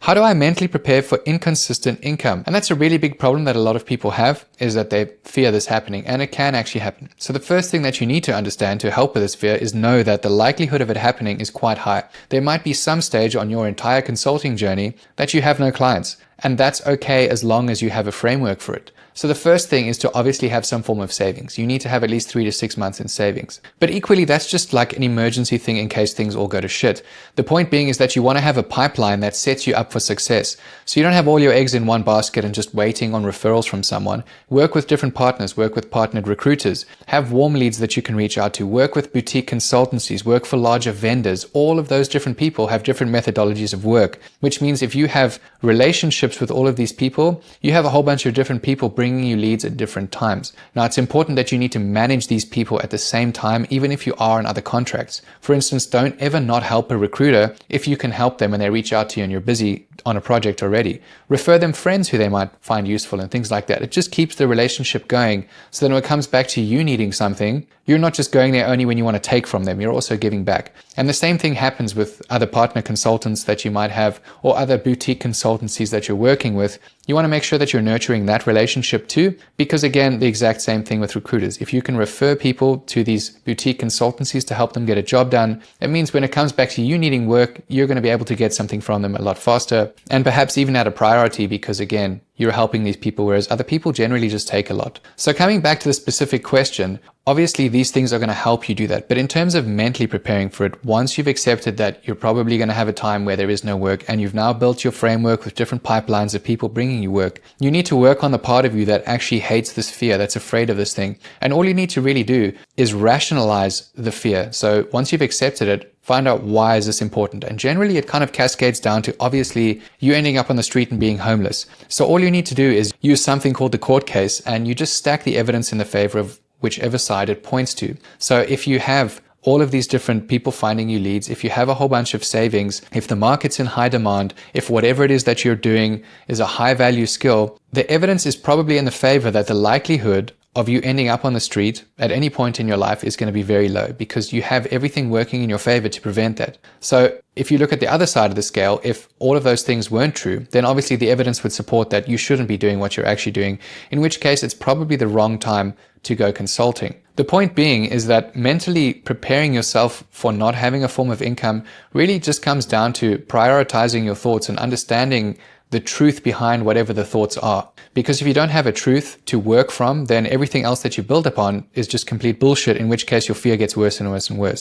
How do I mentally prepare for inconsistent income? And that's a really big problem that a lot of people have, is that they fear this happening, and it can actually happen. So the first thing that you need to understand to help with this fear is know that the likelihood of it happening is quite high. There might be some stage on your entire consulting journey that you have no clients, and that's okay as long as you have a framework for it. So the first thing is to obviously have some form of savings. You need to have at least 3 to 6 months in savings. But equally, that's just like an emergency thing in case things all go to shit. The point being is that you want to have a pipeline that sets you up for success. So you don't have all your eggs in one basket and just waiting on referrals from someone. Work with different partners, work with partnered recruiters, have warm leads that you can reach out to, work with boutique consultancies, work for larger vendors. All of those different people have different methodologies of work, which means if you have relationships with all of these people, you have a whole bunch of different people bringing you leads at different times. Now, it's important that you need to manage these people at the same time, even if you are on other contracts. For instance, don't ever not help a recruiter if you can help them and they reach out to you and you're busy on a project already. Refer them friends who they might find useful and things like that. It just keeps the relationship going, so then when it comes back to you needing something, you're not just going there only when you want to take from them, you're also giving back. And the same thing happens with other partner consultants that you might have, or other boutique consultancies that you're working with. You want to make sure that you're nurturing that relationship too, because again, the exact same thing with recruiters. If you can refer people to these boutique consultancies to help them get a job done, it means when it comes back to you needing work, you're going to be able to get something from them a lot faster, and perhaps even at a priority, because again, you're helping these people, whereas other people generally just take a lot. So coming back to the specific question, obviously these things are going to help you do that. But in terms of mentally preparing for it, once you've accepted that you're probably going to have a time where there is no work, and you've now built your framework with different pipelines of people bringing you work, you need to work on the part of you that actually hates this fear, that's afraid of this thing. And all you need to really do is rationalize the fear. So once you've accepted it, find out why is this important. And generally it kind of cascades down to obviously you ending up on the street and being homeless. So all you need to do is use something called the court case, and you just stack the evidence in the favor of whichever side it points to. So if you have all of these different people finding you leads, if you have a whole bunch of savings, if the market's in high demand, if whatever it is that you're doing is a high value skill, the evidence is probably in the favor that the likelihood of you ending up on the street at any point in your life is going to be very low, because you have everything working in your favor to prevent that. So if you look at the other side of the scale, if all of those things weren't true, then obviously the evidence would support that you shouldn't be doing what you're actually doing, in which case it's probably the wrong time to go consulting. The point being is that mentally preparing yourself for not having a form of income really just comes down to prioritizing your thoughts and understanding the truth behind whatever the thoughts are. Because if you don't have a truth to work from, then everything else that you build upon is just complete bullshit, in which case your fear gets worse and worse and worse.